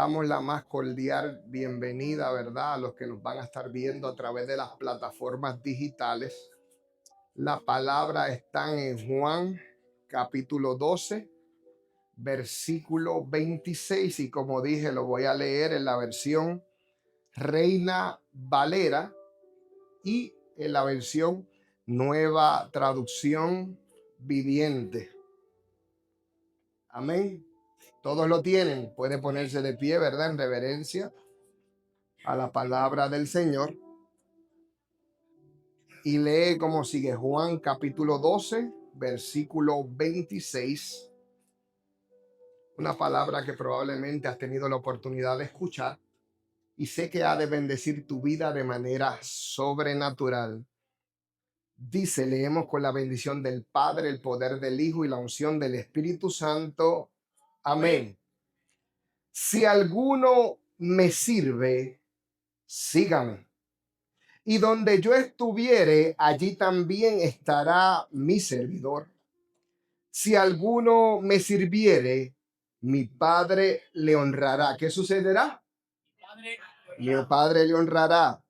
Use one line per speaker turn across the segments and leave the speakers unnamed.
Damos la más cordial bienvenida, ¿verdad? A los que nos van a estar viendo a través de las plataformas digitales. La palabra está en Juan capítulo 12, versículo 26. Y como dije, lo voy a leer en la versión Reina Valera y en la versión Nueva Traducción Viviente. Amén. Todos lo tienen. Puede ponerse de pie, ¿verdad? En reverencia a la palabra del Señor. Y lee como sigue: Juan capítulo 12, versículo 26. Una palabra que probablemente has tenido la oportunidad de escuchar y sé que ha de bendecir tu vida de manera sobrenatural. Dice, leemos con la bendición del Padre, el poder del Hijo y la unción del Espíritu Santo. Amén. Si alguno me sirve, sígame. Y donde yo estuviere, allí también estará mi servidor. Si alguno me sirviere, mi Padre le honrará. ¿Qué sucederá? Mi Padre le honrará.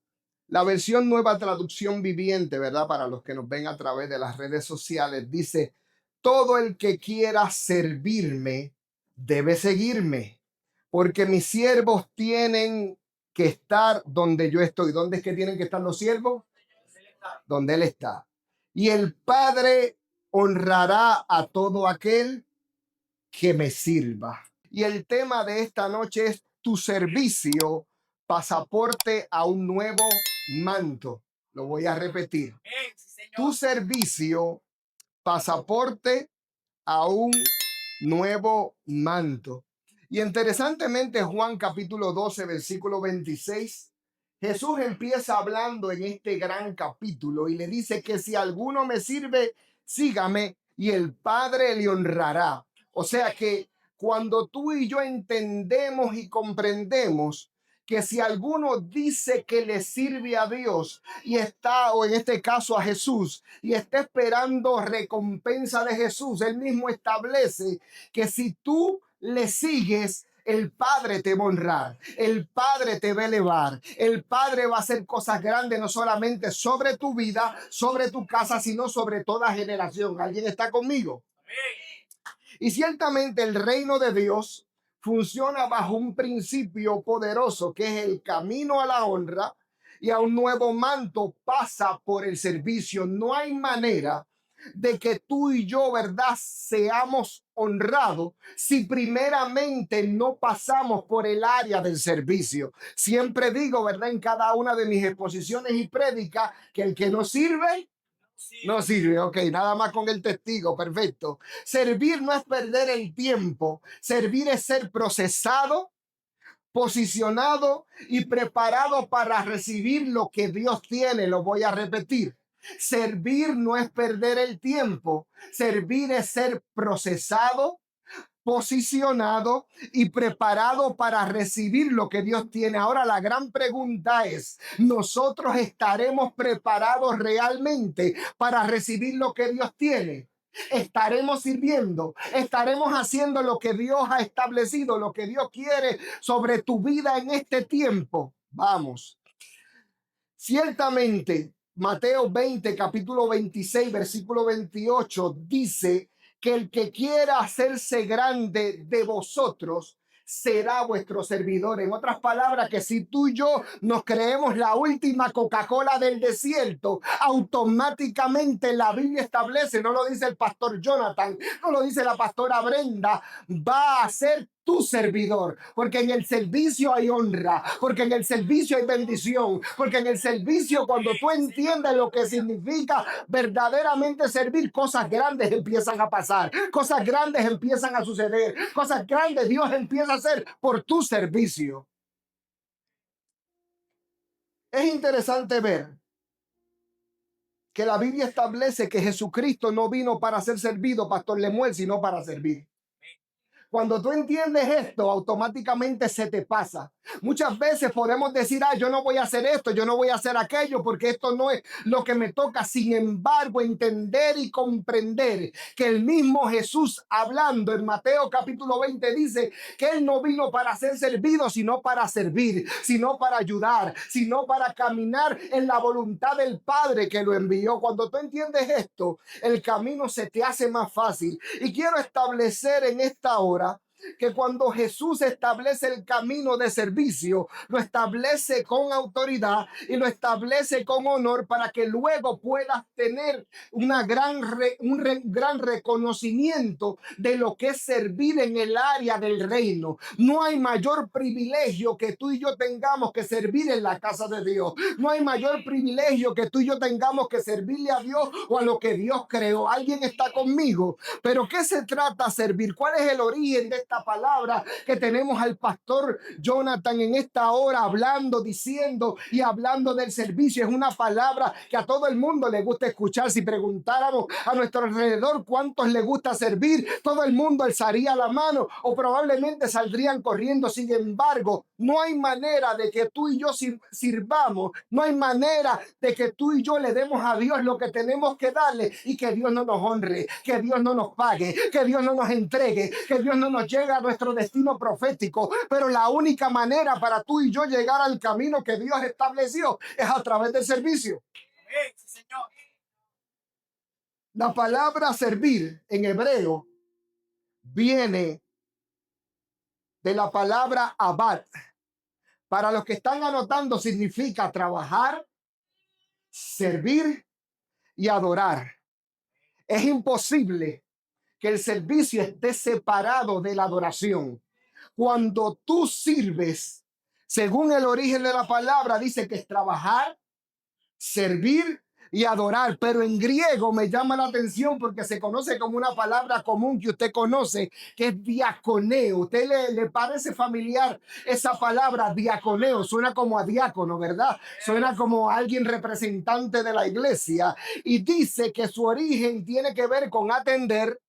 La versión Nueva Traducción Viviente, ¿verdad? Para los que nos ven a través de las redes sociales, dice: todo el que quiera servirme debe seguirme, porque mis siervos tienen que estar donde yo estoy. ¿Dónde es que tienen que estar los siervos? Donde Él está. Y el Padre honrará a todo aquel que me sirva. Y el tema de esta noche es tu servicio, pasaporte a un nuevo manto. Lo voy a repetir. Tu servicio, pasaporte a un nuevo manto. Y interesantemente, Juan capítulo 12, versículo 26, Jesús empieza hablando en este gran capítulo y le dice que si alguno me sirve, sígame y el Padre le honrará. O sea que cuando tú y yo entendemos y comprendemos que si alguno dice que le sirve a Dios y está, o en este caso a Jesús, y está esperando recompensa de Jesús, él mismo establece que si tú le sigues, el Padre te va a honrar, el Padre te va a elevar, el Padre va a hacer cosas grandes, no solamente sobre tu vida, sobre tu casa, sino sobre toda generación. ¿Alguien está conmigo? Y ciertamente el reino de Dios funciona bajo un principio poderoso que es el camino a la honra, y a un nuevo manto pasa por el servicio. No hay manera de que tú y yo, ¿verdad?, seamos honrados si primeramente no pasamos por el área del servicio. Siempre digo, ¿verdad?, en cada una de mis exposiciones y prédicas, que el que no sirve, no sirve. Ok, nada más con el testigo, perfecto. Servir no es perder el tiempo. Servir es ser procesado, posicionado y preparado para recibir lo que Dios tiene. Lo voy a repetir. Servir no es perder el tiempo. Servir es ser procesado, posicionado y preparado para recibir lo que Dios tiene. Ahora la gran pregunta es: ¿nosotros estaremos preparados realmente para recibir lo que Dios tiene? ¿Estaremos sirviendo? ¿Estaremos haciendo lo que Dios ha establecido, lo que Dios quiere sobre tu vida en este tiempo? Vamos. Ciertamente, Mateo 20, capítulo 26, versículo 28, dice que el que quiera hacerse grande de vosotros será vuestro servidor. En otras palabras, que si tú y yo nos creemos la última Coca-Cola del desierto, automáticamente la Biblia establece, no lo dice el pastor Jonathan, no lo dice la pastora Brenda, va a ser tu servidor, porque en el servicio hay honra, porque en el servicio hay bendición, porque en el servicio, cuando tú entiendes lo que significa verdaderamente servir, cosas grandes empiezan a pasar, cosas grandes empiezan a suceder, cosas grandes Dios empieza a hacer por tu servicio. Es interesante ver que la Biblia establece que Jesucristo no vino para ser servido, Pastor Lemuel, sino para servir. Cuando tú entiendes esto, automáticamente se te pasa. Muchas veces podemos decir, yo no voy a hacer esto, yo no voy a hacer aquello, porque esto no es lo que me toca. Sin embargo, entender y comprender que el mismo Jesús, hablando en Mateo capítulo 20, dice que Él no vino para ser servido, sino para servir, sino para ayudar, sino para caminar en la voluntad del Padre que lo envió. Cuando tú entiendes esto, el camino se te hace más fácil. Y quiero establecer en esta hora que cuando Jesús establece el camino de servicio, lo establece con autoridad y lo establece con honor para que luego puedas tener gran reconocimiento de lo que es servir en el área del reino. No hay mayor privilegio que tú y yo tengamos que servir en la casa de Dios. No hay mayor privilegio que tú y yo tengamos que servirle a Dios o a lo que Dios creó. Alguien está conmigo. Pero ¿qué se trata servir? ¿Cuál es el origen de esta palabra que tenemos al pastor Jonathan en esta hora hablando, diciendo y hablando del servicio? Es una palabra que a todo el mundo le gusta escuchar. Si preguntáramos a nuestro alrededor cuántos le gusta servir, todo el mundo alzaría la mano o probablemente saldrían corriendo. Sin embargo, no hay manera de que tú y yo sirvamos, no hay manera de que tú y yo le demos a Dios lo que tenemos que darle y que Dios no nos honre, que Dios no nos pague, que Dios no nos entregue, que Dios no nos llegue a nuestro destino profético. Pero la única manera para tú y yo llegar al camino que Dios estableció es a través del servicio. La palabra servir en hebreo viene de la palabra abad. Para los que están anotando, significa trabajar, servir y adorar. Es imposible que el servicio esté separado de la adoración. Cuando tú sirves, según el origen de la palabra, dice que es trabajar, servir y adorar, pero en griego me llama la atención porque se conoce como una palabra común que usted conoce, que es diaconeo. ¿Usted le parece familiar esa palabra diaconeo? Suena como a diácono, ¿verdad? Suena como a alguien representante de la iglesia, y dice que su origen tiene que ver con atender,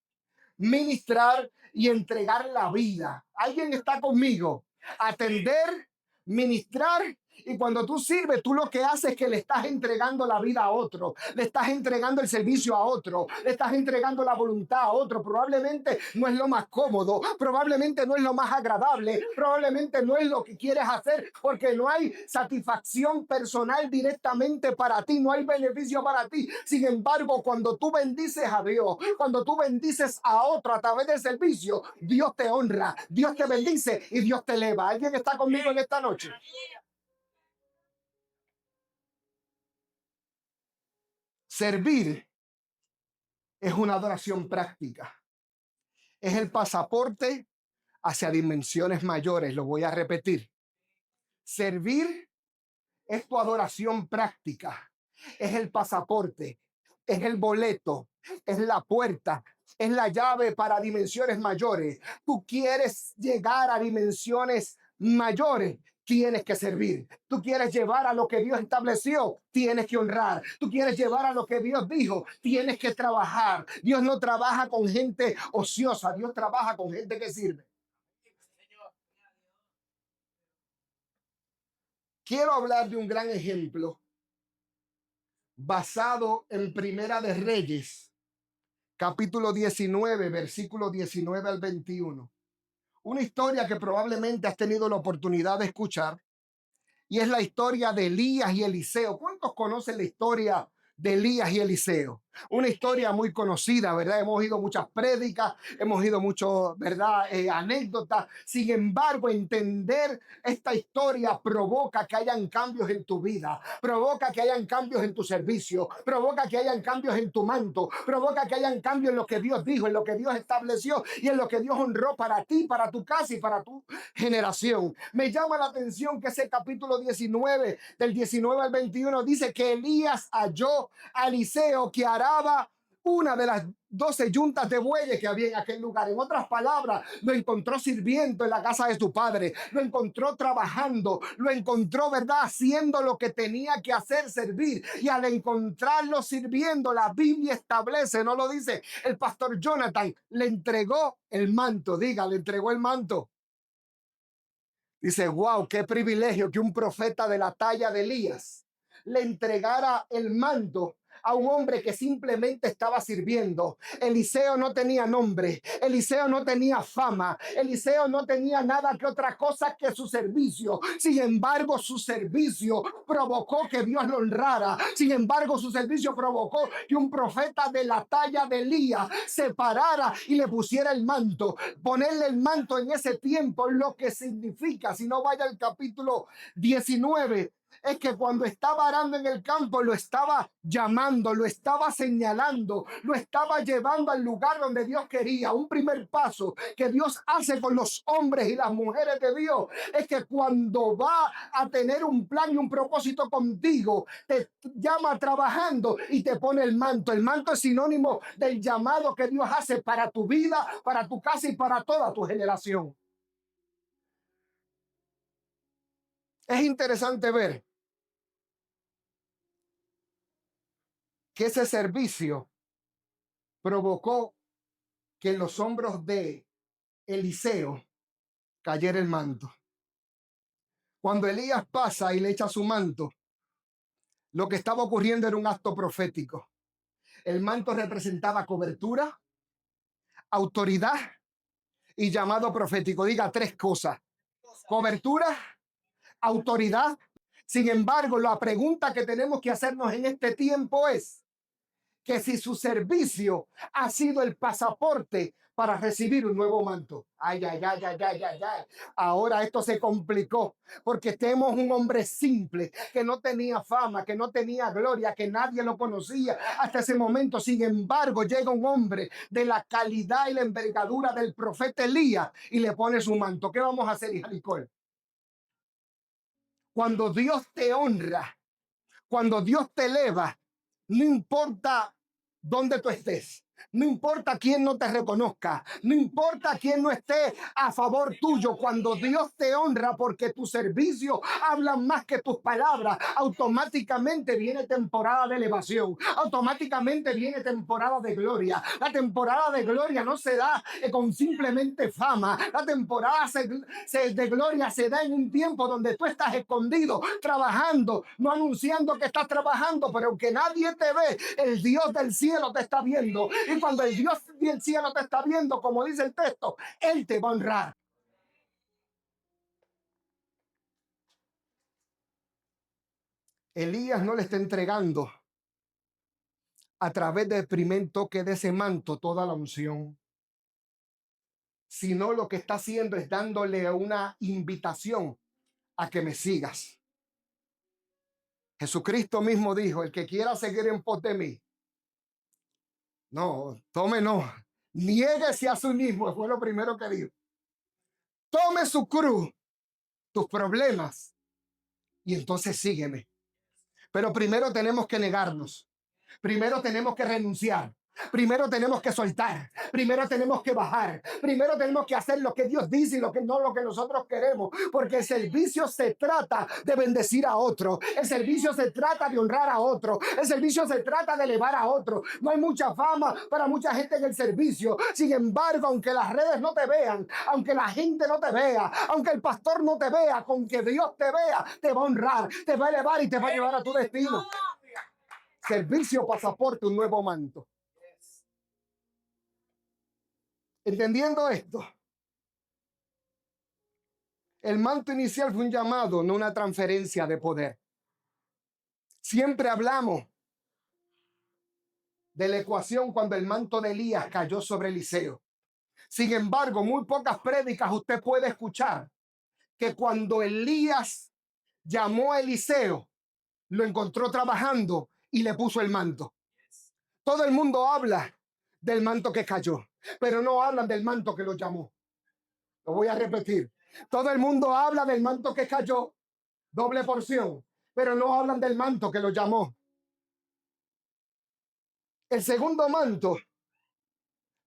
ministrar y entregar la vida. ¿Alguien está conmigo? Atender, ministrar. Y cuando tú sirves, tú lo que haces es que le estás entregando la vida a otro, le estás entregando el servicio a otro, le estás entregando la voluntad a otro. Probablemente no es lo más cómodo, probablemente no es lo más agradable, probablemente no es lo que quieres hacer, porque no hay satisfacción personal directamente para ti, no hay beneficio para ti. Sin embargo, cuando tú bendices a Dios, cuando tú bendices a otro a través del servicio, Dios te honra, Dios te bendice y Dios te eleva. ¿Alguien está conmigo en esta noche? Servir es una adoración práctica. Es el pasaporte hacia dimensiones mayores. Lo voy a repetir. Servir es tu adoración práctica. Es el pasaporte. Es el boleto. Es la puerta. Es la llave para dimensiones mayores. Tú quieres llegar a dimensiones mayores, tienes que servir. Tú quieres llevar a lo que Dios estableció, tienes que honrar. Tú quieres llevar a lo que Dios dijo, tienes que trabajar. Dios no trabaja con gente ociosa, Dios trabaja con gente que sirve. Quiero hablar de un gran ejemplo basado en Primera de Reyes, capítulo 19, versículo 19 al 21. Una historia que probablemente has tenido la oportunidad de escuchar, y es la historia de Elías y Eliseo. ¿Cuántos conocen la historia de Elías y Eliseo? Una historia muy conocida, ¿verdad? Hemos oído muchas prédicas, hemos oído mucho, ¿verdad? Anécdotas. Sin embargo, entender esta historia provoca que hayan cambios en tu vida, provoca que hayan cambios en tu servicio, provoca que hayan cambios en tu manto, provoca que hayan cambios en lo que Dios dijo, en lo que Dios estableció y en lo que Dios honró para ti, para tu casa y para tu generación. Me llama la atención que ese capítulo 19, del 19 al 21, dice que Elías halló a Eliseo que araba una de las 12 yuntas de bueyes que había en aquel lugar. En otras palabras, lo encontró sirviendo en la casa de su padre, lo encontró trabajando, lo encontró, ¿verdad?, haciendo lo que tenía que hacer, servir. Y al encontrarlo sirviendo, la Biblia establece, no lo dice el pastor Jonathan, le entregó el manto. Diga, le entregó el manto. Dice, wow, qué privilegio que un profeta de la talla de Elías le entregara el mando a un hombre que simplemente estaba sirviendo. Eliseo no tenía nombre, Eliseo no tenía fama, Eliseo no tenía nada que otra cosa que su servicio. Sin embargo, su servicio provocó que Dios lo honrara. Sin embargo, su servicio provocó que un profeta de la talla de Elías se parara y le pusiera el manto. Ponerle el manto en ese tiempo, lo que significa, si no vaya al capítulo 19, es que cuando estaba arando en el campo lo estaba llamando, lo estaba señalando, lo estaba llevando al lugar donde Dios quería. Un primer paso que Dios hace con los hombres y las mujeres de Dios es que cuando va a tener un plan y un propósito contigo, te llama trabajando y te pone el manto. El manto es sinónimo del llamado que Dios hace para tu vida, para tu casa y para toda tu generación. Es interesante ver que ese servicio provocó que en los hombros de Eliseo cayera el manto. Cuando Elías pasa y le echa su manto, lo que estaba ocurriendo era un acto profético. El manto representaba cobertura, autoridad y llamado profético. Diga tres cosas: cobertura, autoridad. Sin embargo, la pregunta que tenemos que hacernos en este tiempo es que si su servicio ha sido el pasaporte para recibir un nuevo manto. Ay, ay, ay, ay, ay, ay, ay. Ahora esto se complicó porque tenemos un hombre simple que no tenía fama, que no tenía gloria, que nadie lo conocía hasta ese momento. Sin embargo, llega un hombre de la calidad y la envergadura del profeta Elías y le pone su manto. ¿Qué vamos a hacer, hija Nicole? Cuando Dios te honra, cuando Dios te eleva, no importa dónde tú estés, no importa quién no te reconozca, no importa quién no esté a favor tuyo, cuando Dios te honra porque tu servicio habla más que tus palabras, automáticamente viene temporada de elevación, automáticamente viene temporada de gloria. La temporada de gloria no se da con simplemente fama, la temporada de gloria se da en un tiempo donde tú estás escondido, trabajando, no anunciando que estás trabajando, pero aunque nadie te ve, el Dios del cielo te está viendo. Y cuando el Dios del cielo te está viendo, como dice el texto, Él te va a honrar. Elías no le está entregando a través del primer toque de ese manto toda la unción, sino lo que está haciendo es dándole una invitación a que me sigas. Jesucristo mismo dijo: el que quiera seguir en pos de mí, niéguese a sí mismo, fue lo primero que dijo. Tome su cruz, tus problemas, y entonces sígueme. Pero primero tenemos que negarnos. Primero tenemos que renunciar. Primero tenemos que soltar. Primero tenemos que bajar. Primero tenemos que hacer lo que Dios dice y lo que nosotros queremos. Porque el servicio se trata de bendecir a otro. El servicio se trata de honrar a otro. El servicio se trata de elevar a otro. No hay mucha fama para mucha gente en el servicio. Sin embargo, aunque las redes no te vean, aunque la gente no te vea, aunque el pastor no te vea, con que Dios te vea, te va a honrar, te va a elevar y te va a llevar a tu destino. Servicio, pasaporte, un nuevo manto. Entendiendo esto, el manto inicial fue un llamado, no una transferencia de poder. Siempre hablamos de la ecuación cuando el manto de Elías cayó sobre Eliseo. Sin embargo, muy pocas prédicas usted puede escuchar que cuando Elías llamó a Eliseo, lo encontró trabajando y le puso el manto. Todo el mundo habla del manto que cayó, pero no hablan del manto que lo llamó. Lo voy a repetir. Todo el mundo habla del manto que cayó, doble porción, pero no hablan del manto que lo llamó. El segundo manto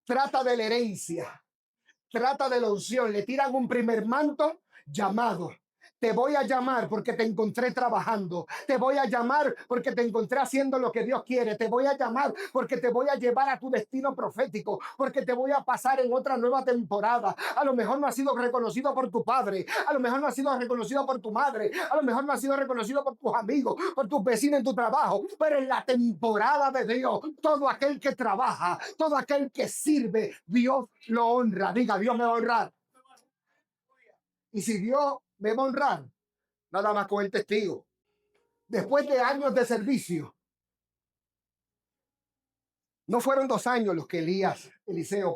trata de la herencia, trata de la unción. Le tiran un primer manto, llamado. Te voy a llamar porque te encontré trabajando. Te voy a llamar porque te encontré haciendo lo que Dios quiere. Te voy a llamar porque te voy a llevar a tu destino profético. Porque te voy a pasar en otra nueva temporada. A lo mejor no has sido reconocido por tu padre. A lo mejor no has sido reconocido por tu madre. A lo mejor no has sido reconocido por tus amigos, por tus vecinos en tu trabajo. Pero en la temporada de Dios, todo aquel que trabaja, todo aquel que sirve, Dios lo honra. Diga, Dios me va a honrar. Y si Dios me va a honrar, nada más con el testigo. Después de años de servicio, no fueron 2 años los que Eliseo,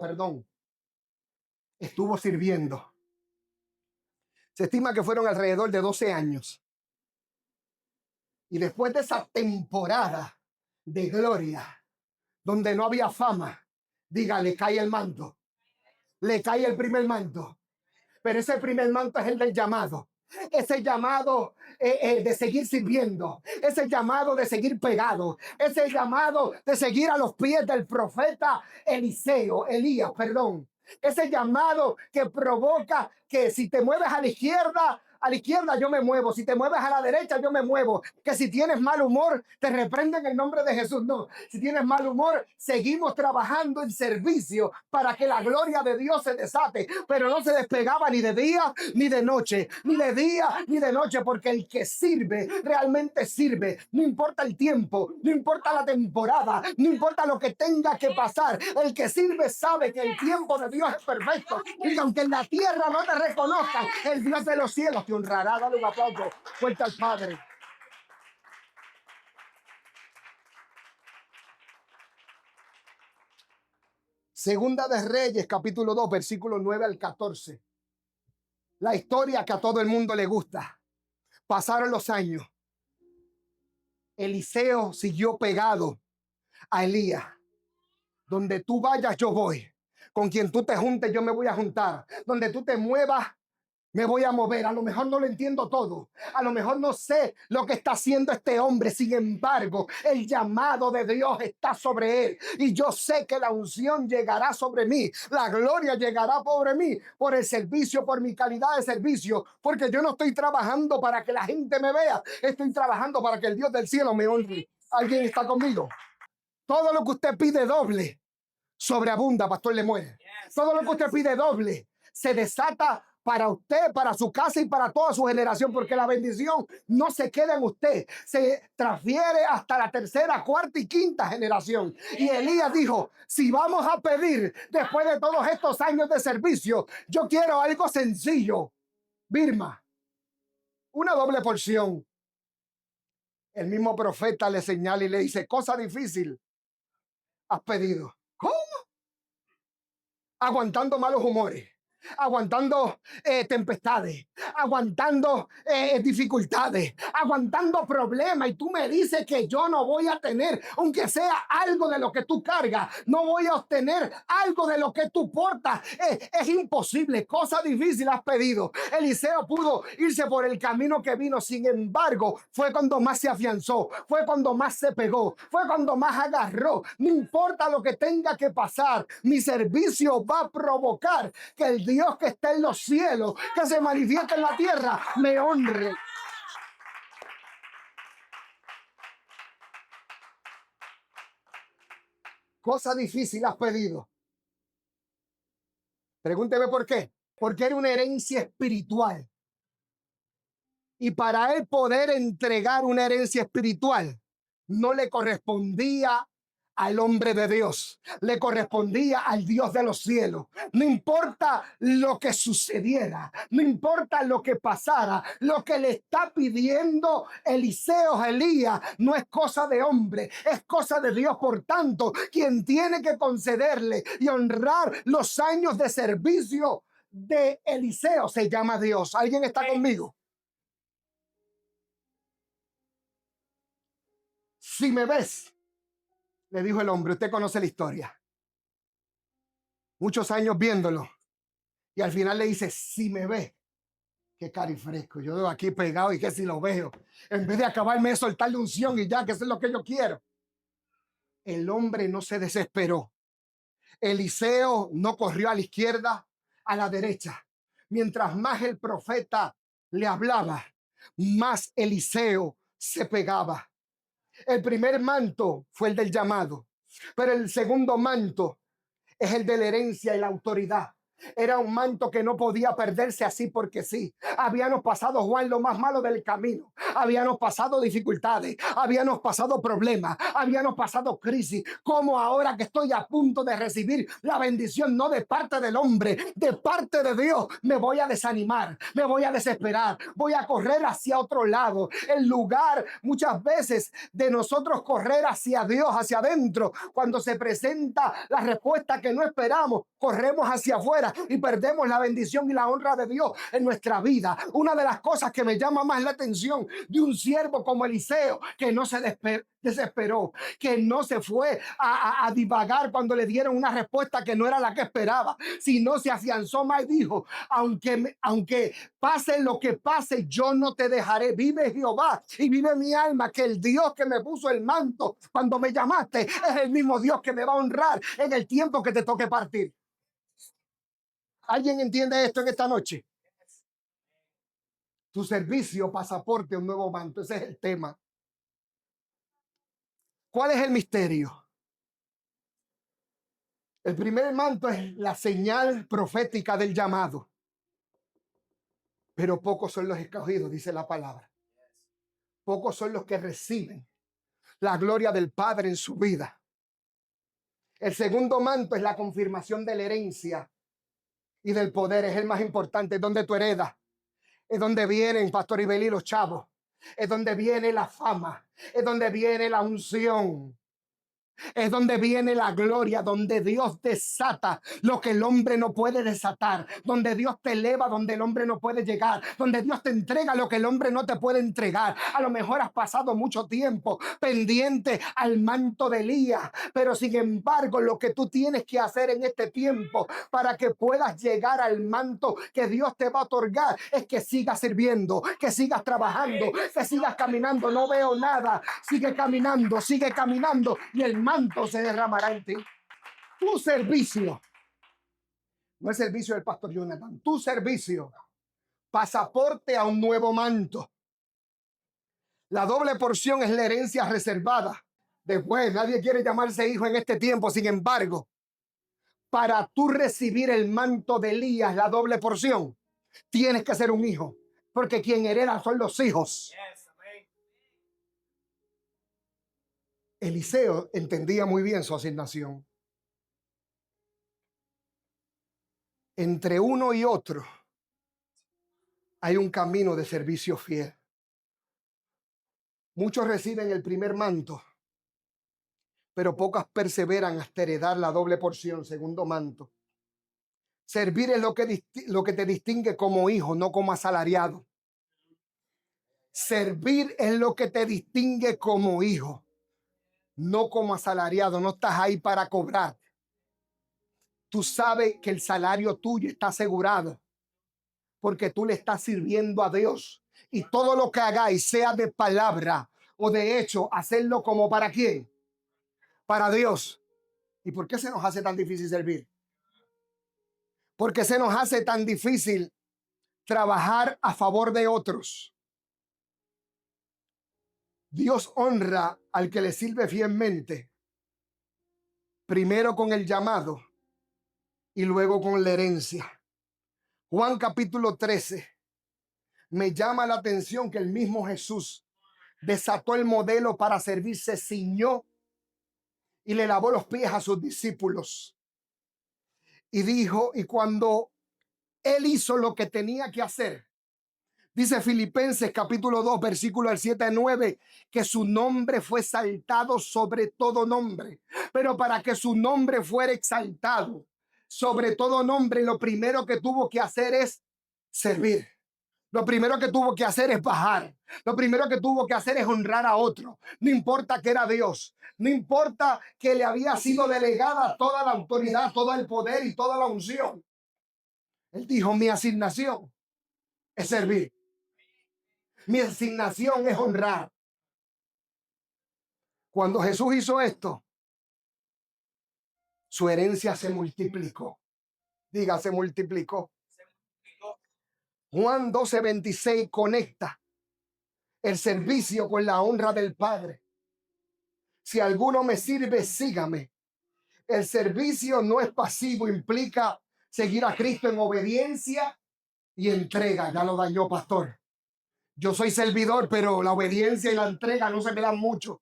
estuvo sirviendo. Se estima que fueron alrededor de 12 años. Y después de esa temporada de gloria, donde no había fama, diga, le cae el manto. Le cae el primer manto. Pero ese primer manto es el del llamado. Ese llamado de seguir sirviendo, ese llamado de seguir pegado, ese llamado de seguir a los pies del profeta Elías, ese llamado que provoca que si te mueves a la izquierda yo me muevo, si te mueves a la derecha yo me muevo, que si tienes mal humor te reprendo en el nombre de Jesús. No, si tienes mal humor seguimos trabajando en servicio para que la gloria de Dios se desate, pero no se despegaba ni de día ni de noche, ni de día ni de noche, porque el que sirve realmente sirve, no importa el tiempo, no importa la temporada, no importa lo que tenga que pasar, el que sirve sabe que el tiempo de Dios es perfecto, y aunque en la tierra no te reconozcan, el Dios de los cielos te honrará. Dale un aplauso fuerte al Padre. Segunda de Reyes, capítulo 2, versículos 9 al 14. La historia que a todo el mundo le gusta. Pasaron los años. Eliseo siguió pegado a Elías. Donde tú vayas, yo voy. Con quien tú te juntes, yo me voy a juntar. Donde tú te muevas, me voy a mover. A lo mejor no lo entiendo todo. A lo mejor no sé lo que está haciendo este hombre. Sin embargo, el llamado de Dios está sobre él. Y yo sé que la unción llegará sobre mí. La gloria llegará sobre mí por el servicio, por mi calidad de servicio. Porque yo no estoy trabajando para que la gente me vea. Estoy trabajando para que el Dios del cielo me honre. ¿Alguien está conmigo? Todo lo que usted pide doble, sobreabunda, pastor Lemuel. Todo lo que usted pide doble, se desata para usted, para su casa y para toda su generación, porque la bendición no se queda en usted, se transfiere hasta la tercera, cuarta y quinta generación. Y Elías dijo, si vamos a pedir después de todos estos años de servicio, yo quiero algo sencillo. Birma, una doble porción. El mismo profeta le señala y le dice, cosa difícil has pedido. ¿Cómo? Aguantando malos humores, aguantando tempestades, aguantando dificultades, aguantando problemas, y tú me dices que yo no voy a tener, aunque sea algo de lo que tú cargas, no voy a obtener algo de lo que tú portas. Es imposible, cosa difícil has pedido. Eliseo pudo irse por el camino que vino, sin embargo, fue cuando más se afianzó, fue cuando más se pegó, fue cuando más agarró. No importa lo que tenga que pasar, mi servicio va a provocar que el Dios que está en los cielos, que se manifiesta en la tierra, me honre. Cosa difícil has pedido. Pregúnteme por qué. Porque era una herencia espiritual. Y para él poder entregar una herencia espiritual, no le correspondía al hombre de Dios, le correspondía al Dios de los cielos. No importa lo que sucediera, no importa lo que pasara, lo que le está pidiendo Eliseo a Elías no es cosa de hombre, es cosa de Dios. Por tanto, quien tiene que concederle y honrar los años de servicio de Eliseo se llama Dios. ¿Alguien está conmigo? Si me ves, le dijo el hombre, usted conoce la historia, muchos años viéndolo, y al final le dice, si me ve, qué carifresco, yo aquí pegado y que si lo veo, en vez de acabarme de soltarle unción y ya, que eso es lo que yo quiero. El hombre no se desesperó. Eliseo no corrió a la izquierda, a la derecha. Mientras más el profeta le hablaba, más Eliseo se pegaba. El primer manto fue el del llamado, pero el segundo manto es el de la herencia y la autoridad. Era un manto que no podía perderse así porque sí. Habíamos pasado, Juan, lo más malo del camino. Habíamos pasado dificultades, habíamos pasado problemas, habíamos pasado crisis. Como ahora que estoy a punto de recibir la bendición, no de parte del hombre, de parte de Dios, me voy a desanimar, me voy a desesperar, voy a correr hacia otro lado. El lugar muchas veces de nosotros correr hacia Dios, hacia adentro, cuando se presenta la respuesta que no esperamos, corremos hacia afuera y perdemos la bendición y la honra de Dios en nuestra vida. Una de las cosas que me llama más la atención de un siervo como Eliseo, que no se desesperó, que no se fue a divagar cuando le dieron una respuesta que no era la que esperaba, sino se afianzó más y dijo, aunque pase lo que pase, yo no te dejaré. Vive Jehová y vive mi alma, que el Dios que me puso el manto cuando me llamaste es el mismo Dios que me va a honrar en el tiempo que te toque partir. ¿Alguien entiende esto en esta noche? Tu servicio, pasaporte, un nuevo manto. Ese es el tema. ¿Cuál es el misterio? El primer manto es la señal profética del llamado. Pero pocos son los escogidos, dice la palabra. Pocos son los que reciben la gloria del Padre en su vida. El segundo manto es la confirmación de la herencia y del poder. Es el más importante. Es donde tú heredas. Es donde vienen, Pastor Ibelí, los chavos. Es donde viene la fama. Es donde viene la unción. Es donde viene la gloria, donde Dios desata lo que el hombre no puede desatar, donde Dios te eleva donde el hombre no puede llegar, donde Dios te entrega lo que el hombre no te puede entregar. A lo mejor has pasado mucho tiempo pendiente al manto de Elías, pero sin embargo lo que tú tienes que hacer en este tiempo para que puedas llegar al manto que Dios te va a otorgar es que sigas sirviendo, que sigas trabajando, que sigas caminando. No veo nada, sigue caminando y el manto se derramará en ti. Tu servicio, no el servicio del pastor Jonathan, tu servicio, pasaporte a un nuevo manto. La doble porción es la herencia reservada. Después, nadie quiere llamarse hijo en este tiempo. Sin embargo, para tú recibir el manto de Elías, la doble porción, tienes que ser un hijo, porque quien hereda son los hijos. Eliseo entendía muy bien su asignación. Entre uno y otro hay un camino de servicio fiel. Muchos reciben el primer manto, pero pocas perseveran hasta heredar la doble porción, segundo manto. Servir es lo que te distingue como hijo, no como asalariado. Servir es lo que te distingue como hijo, no como asalariado. No estás ahí para cobrar. Tú sabes que el salario tuyo está asegurado porque tú le estás sirviendo a Dios. Y todo lo que hagáis, sea de palabra o de hecho, hacerlo como para quién. Para Dios. ¿Y por qué se nos hace tan difícil servir? ¿Por qué se nos hace tan difícil trabajar a favor de otros? Dios honra al que le sirve fielmente, primero con el llamado y luego con la herencia. Juan capítulo 13. Me llama la atención que el mismo Jesús desató el modelo para servir, se ciñó y le lavó los pies a sus discípulos. Y dijo, y cuando él hizo lo que tenía que hacer, dice Filipenses capítulo 2, versículo del 7 al 9, que su nombre fue exaltado sobre todo nombre. Pero para que su nombre fuera exaltado sobre todo nombre, lo primero que tuvo que hacer es servir. Lo primero que tuvo que hacer es bajar. Lo primero que tuvo que hacer es honrar a otro. No importa que era Dios. No importa que le había sido delegada toda la autoridad, todo el poder y toda la unción. Él dijo, mi asignación es servir. Mi asignación es honrar. Cuando Jesús hizo esto, su herencia se multiplicó. Diga, se multiplicó. Juan 12:26 conecta el servicio con la honra del Padre. Si alguno me sirve, sígame. El servicio no es pasivo, implica seguir a Cristo en obediencia y entrega. Ya lo dañó, pastor. Yo soy servidor, pero la obediencia y la entrega no se me dan mucho,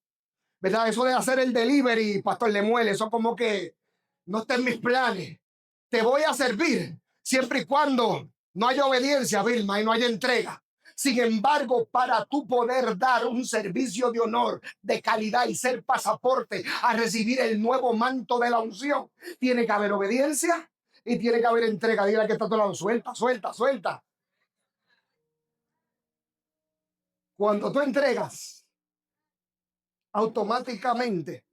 ¿verdad? Eso de hacer el delivery, pastor Lemuel, eso como que no está en mis planes. Te voy a servir siempre y cuando no haya obediencia, Vilma, y no haya entrega. Sin embargo, para tú poder dar un servicio de honor, de calidad y ser pasaporte a recibir el nuevo manto de la unción, tiene que haber obediencia y tiene que haber entrega. Dile que está a tu lado, suelta, suelta, suelta. Cuando tú entregas, automáticamente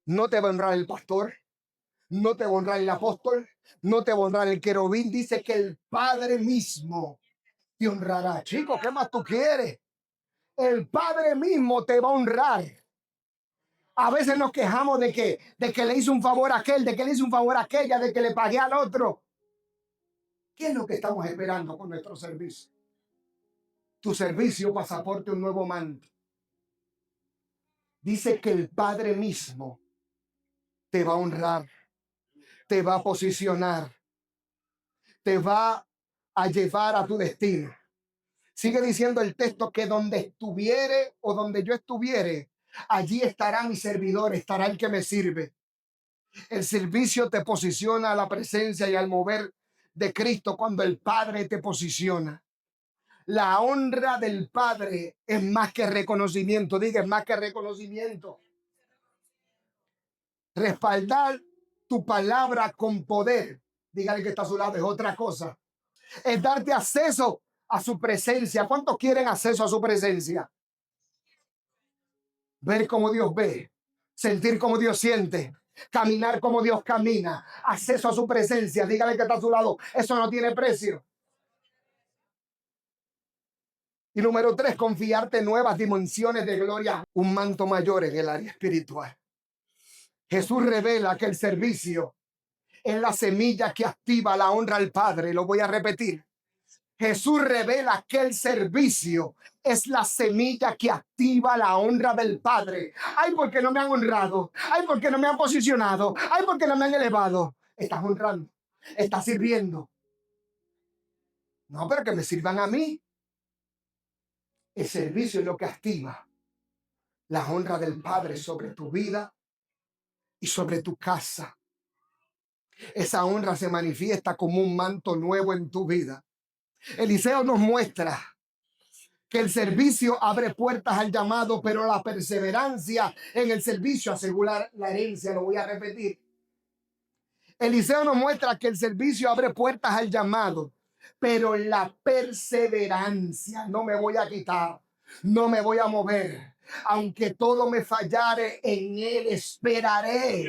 no te va a honrar el pastor, no te va a honrar el apóstol, no te va a honrar el querubín. Dice que el Padre mismo te honrará. Chico, ¿qué más tú quieres? El Padre mismo te va a honrar. A veces nos quejamos de que le hizo un favor a aquel, de que le hizo un favor a aquella, de que le pagué al otro. ¿Qué es lo que estamos esperando con nuestro servicio? Tu servicio, pasaporte, un nuevo manto. Dice que el Padre mismo te va a honrar, te va a posicionar, te va a llevar a tu destino. Sigue diciendo el texto que donde estuviere o donde yo estuviere, allí estará mi servidor, estará el que me sirve. El servicio te posiciona a la presencia y al mover de Cristo cuando el Padre te posiciona. La honra del Padre es más que reconocimiento. Diga, es más que reconocimiento. Respaldar tu palabra con poder. Dígale que está a su lado, es otra cosa. Es darte acceso a su presencia. ¿Cuántos quieren acceso a su presencia? Ver cómo Dios ve, sentir como Dios siente, caminar como Dios camina, acceso a su presencia. Dígale que está a su lado, eso no tiene precio. Y número 3, confiarte en nuevas dimensiones de gloria, un manto mayor en el área espiritual. Jesús revela que el servicio es la semilla que activa la honra al Padre. Lo voy a repetir. Jesús revela que el servicio es la semilla que activa la honra del Padre. Ay, porque no me han honrado. Ay, porque no me han posicionado. Ay, porque no me han elevado. Estás honrando. Estás sirviendo. No, pero que me sirvan a mí. El servicio es lo que activa la honra del Padre sobre tu vida y sobre tu casa. Esa honra se manifiesta como un manto nuevo en tu vida. Eliseo nos muestra que el servicio abre puertas al llamado, pero la perseverancia en el servicio asegura la herencia. Lo voy a repetir. Eliseo nos muestra que el servicio abre puertas al llamado, pero la perseverancia, no me voy a quitar, no me voy a mover. Aunque todo me fallare, en él esperaré.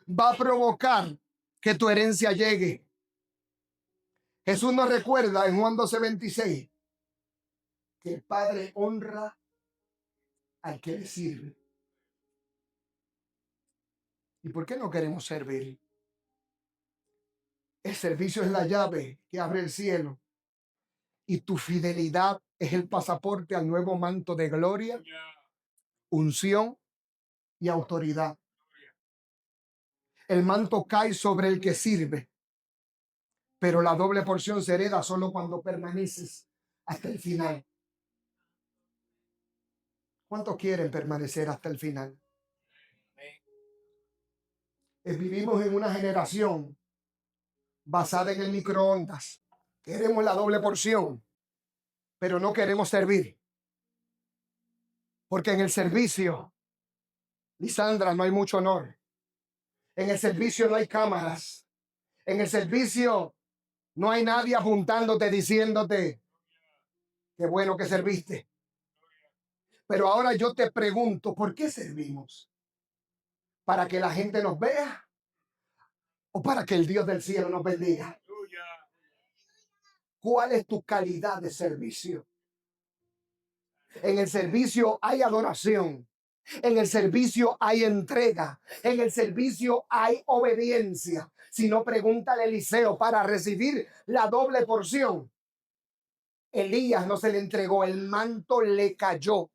Va a provocar que tu herencia llegue. Jesús nos recuerda en Juan 12:26 que el Padre honra al que le sirve. ¿Y por qué no queremos servir? El servicio es la llave que abre el cielo y tu fidelidad es el pasaporte al nuevo manto de gloria, unción y autoridad. El manto cae sobre el que sirve, pero la doble porción se hereda solo cuando permaneces hasta el final. ¿Cuántos quieren permanecer hasta el final? Vivimos en una generación basada en el microondas. Queremos la doble porción, pero no queremos servir. Porque en el servicio, Lisandra, no hay mucho honor. En el servicio no hay cámaras. En el servicio no hay nadie apuntándote, diciéndote qué bueno que serviste. Pero ahora yo te pregunto, ¿por qué servimos? ¿Para que la gente nos vea? ¿O para que el Dios del cielo nos bendiga? ¿Cuál es tu calidad de servicio? En el servicio hay adoración. En el servicio hay entrega. En el servicio hay obediencia. Si no, pregúntale a Eliseo para recibir la doble porción. Elías no se le entregó, el manto le cayó.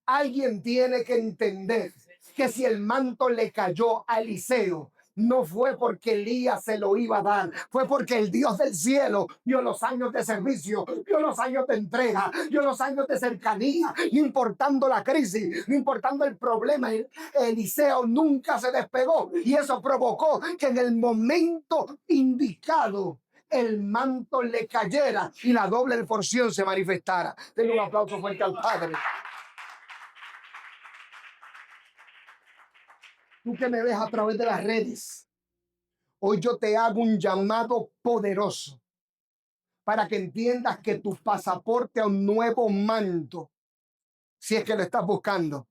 Alguien tiene que entender que si el manto le cayó a Eliseo, no fue porque Elías se lo iba a dar, fue porque el Dios del cielo vio los años de servicio, vio los años de entrega, vio los años de cercanía, no importando la crisis, no importando el problema. Eliseo nunca se despegó y eso provocó que en el momento indicado el manto le cayera y la doble porción se manifestara. Denle un aplauso fuerte al Padre. Tú que me ves a través de las redes, hoy yo te hago un llamado poderoso para que entiendas que tu pasaporte a un nuevo manto, si es que lo estás buscando,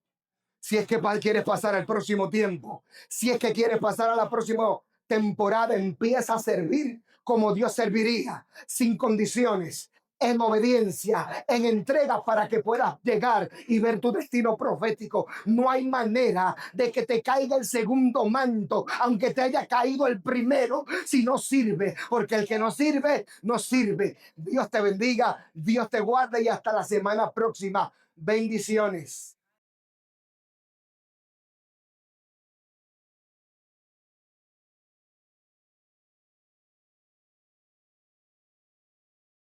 si es que quieres pasar al próximo tiempo, si es que quieres pasar a la próxima temporada, empieza a servir como Dios serviría, sin condiciones, en obediencia, en entrega, para que puedas llegar y ver tu destino profético. No hay manera de que te caiga el segundo manto, aunque te haya caído el primero, si no sirve, porque el que no sirve, no sirve. Dios te bendiga, Dios te guarde y hasta la semana próxima. Bendiciones.